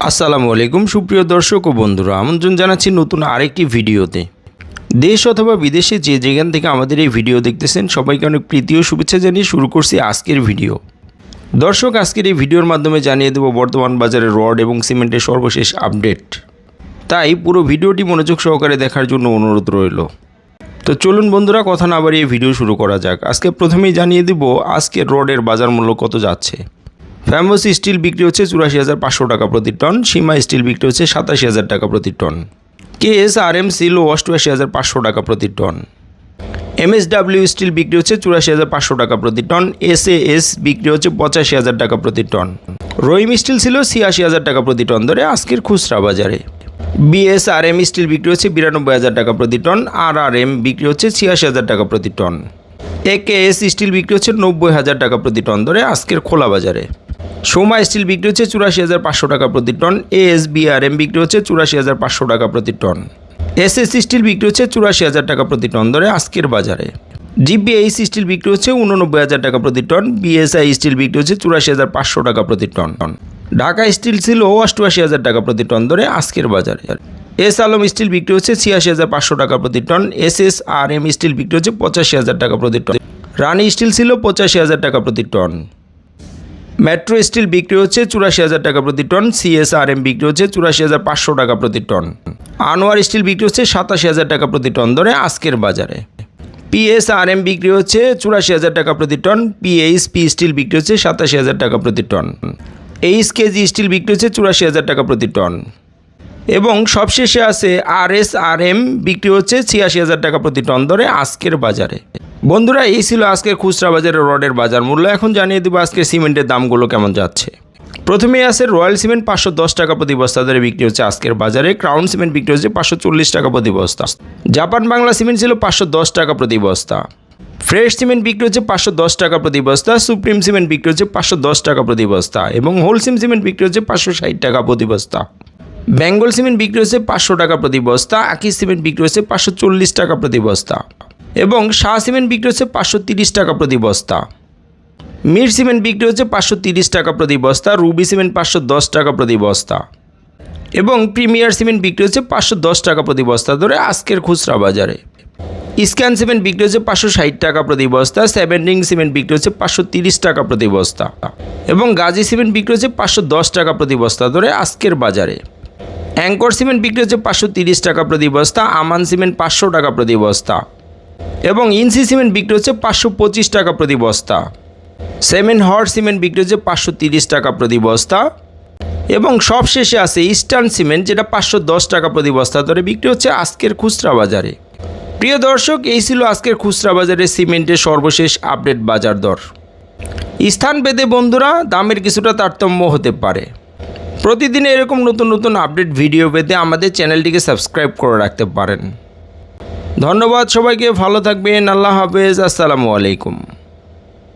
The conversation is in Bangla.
আসসালামু আলাইকুম সুপ্রিয় দর্শক ও বন্ধুরা, আমন্ত্রণ জানাচ্ছি নতুন আরেকটি ভিডিওতে। দেশ অথবা বিদেশে যে যেখান থেকে আমাদের এই ভিডিও দেখতেছেন সবাইকে অনেক প্রীতি ও শুভেচ্ছা জানিয়ে শুরু করছি আজকের ভিডিও। দর্শক, আজকের এই ভিডিওর মাধ্যমে জানিয়ে দেব বর্তমান বাজারে রড এবং সিমেন্টের সর্বশেষ আপডেট। তাই পুরো ভিডিওটি মনোযোগ সহকারে দেখার জন্য অনুরোধ রইল। তো চলুন বন্ধুরা, কথা না বাড়িয়ে ভিডিও শুরু করা যাক। আজকে প্রথমেই জানিয়ে দেব আজকের রডের বাজার মূল্য কত যাচ্ছে। ফ্যামস স্টিল বিক্রি হচ্ছে ৮৪,৫০০ টাকা প্রতি টন, সীমা স্টিল বিক্রি হচ্ছে ৮৭,০০০ টাকা প্রতি টন, KSRM সিল ৮৮,৫০০ টাকা প্রতি টন, MSW স্টিল বিক্রি হচ্ছে ৮৪,৫০০ টাকা প্রতি টন, SAS বিক্রি হচ্ছে ৮৫,০০০ টাকা প্রতি টন, রহিম স্টিল ছিল ৮৬,০০০ টাকা প্রতি টন ধরে আজকের খুচরা বাজারে, BSRM স্টিল বিক্রি হচ্ছে ৯২,০০০ টাকা প্রতি টন, RRM বিক্রি হচ্ছে ৮৬,০০০ টাকা প্রতি টন, AKS স্টিল বিক্রি হচ্ছে ৯০,০০০ টাকা প্রতি টন ধরে আজকের খোলা বাজারে, সোমা স্টিল বিক্রি হচ্ছে ৮৪,৫০০ টাকা প্রতি টন, ASBRM বিক্রি হচ্ছে ৮৪,৫০০ টাকা প্রতি টন, SS স্টিল বিক্রি হচ্ছে ৮৪,০০০ টাকা প্রতি টন ধরে আজকের বাজারে, GPH স্টিল বিক্রি হচ্ছে ৮৯,০০০ টাকা প্রতি টন, BSI স্টিল বিক্রি হচ্ছে ৮৪,৫০০ টাকা প্রতি টন, ঢাকা স্টিল ছিল ৮৮,০০০ টাকা প্রতি টন ধরে আজকের বাজারে, এস আলম স্টিল বিক্রি হচ্ছে ৮৬,৫০০ টাকা প্রতি টন, SSRM স্টিল বিক্রি হচ্ছে ৮৫,০০০ টাকা প্রতি টন, রানী স্টিল ছিল ৮৫,০০০ টাকা প্রতি টন, মেট্রো স্টিল বিক্রি হচ্ছে ৮৪,০০০ টাকা প্রতি টন, CSRM বিক্রি হচ্ছে ৮৪,৫০০ টাকা প্রতি টন, আনোয়ার স্টিল বিক্রি হচ্ছে ৮৭,০০০ টাকা প্রতি টন ধরে আজকের বাজারে, PSRM বিক্রি হচ্ছে ৮৪,০০০ টাকা প্রতি টন, PHP স্টিল বিক্রি হচ্ছে ৮৭,০০০ টাকা প্রতি টন, HKG স্টিল বিক্রি হচ্ছে ৮৪,০০০ টাকা প্রতি টন এবং সবশেষে আছে RSRM বিক্রি হচ্ছে ৮৬,০০০ টাকা প্রতি টন ধরে আজকের বাজারে। বন্ধুরা, এই ছিল আজকের খুচরা বাজারে রডের বাজার মূল্য। এখন জানিয়ে দেবো আজকের সিমেন্টের দামগুলো কেমন যাচ্ছে। প্রথমেই আছে রয়্যাল সিমেন্ট ৫১০ টাকা প্রতি বস্তা ধরে বিক্রি হচ্ছে আজকের বাজারে, ক্রাউন সিমেন্ট বিক্রি হচ্ছে ৫৪০ টাকা প্রতি বস্তা, জাপান বাংলা সিমেন্ট ছিল ৫১০ টাকা প্রতি বস্তা, ফ্রেশ সিমেন্ট বিক্রি হচ্ছে ৫১০ টাকা প্রতি বস্তা, সুপ্রিম সিমেন্ট বিক্রি হচ্ছে ৫১০ টাকা প্রতি বস্তা এবং হোলসিম সিমেন্ট বিক্রি হচ্ছে ৫৬০ টাকা প্রতি বস্তা, বেঙ্গল সিমেন্ট বিক্রি হচ্ছে ৫০০ টাকা প্রতি বস্তা, আকিস সিমেন্ট বিক্রি হচ্ছে ৫৪০ টাকা প্রতি বস্তা এবং শাহ সিমেন্ট বিক্রি হচ্ছে ৫৩০ টাকা প্রতি বস্তা, মির সিমেন্ট বিক্রি হচ্ছে ৫৩০ টাকা প্রতি বস্তা, রুবি সিমেন্ট ৫১০ টাকা প্রতি বস্তা এবং প্রিমিয়ার সিমেন্ট বিক্রি হচ্ছে ৫১০ টাকা প্রতি বস্তা ধরে আজকের খুচরা বাজারে, স্ক্যান সিমেন্ট বিক্রি হচ্ছে ৫৬০ টাকা প্রতি বস্তা, সেভেন রিং সিমেন্ট বিক্রি হচ্ছে ৫৩০ টাকা প্রতি বস্তা এবং গাজী সিমেন্ট বিক্রি হচ্ছে ৫১০ টাকা প্রতি বস্তা ধরে আজকের বাজারে, অ্যাঙ্কর সিমেন্ট বিক্রি হচ্ছে ৫৩০ টাকা প্রতি বস্তা, আমান সিমেন্ট ৫০০ টাকা প্রতি বস্তা এবং ইনসি সিমেন্ট বিক্রি হচ্ছে ৫২৫ টাকা প্রতি বস্তা, সেভেন হর্স সিমেন্ট বিক্রি হচ্ছে ৫৩০ টাকা প্রতি বস্তা এবং সবশেষে আছে ইস্টার্ন সিমেন্ট, যেটা ৫১০ টাকা প্রতি বস্তা ধরে বিক্রি হচ্ছে আজকের খুচরা বাজারে। প্রিয় দর্শক, এই ছিল আজকের খুচরা বাজারে সিমেন্টের সর্বশেষ আপডেট বাজার দর। স্থান ভেদে বন্ধুরা দামের কিছুটা তারতম্য হতে পারে। প্রতিদিন এরকম নতুন নতুন আপডেট ভিডিও পেতে আমাদের চ্যানেলটিকে সাবস্ক্রাইব করে রাখতে পারেন। ধন্যবাদ সবাইকে, ভালো থাকবেন, আল্লাহ হাফেজ, আসসালামু আলাইকুম।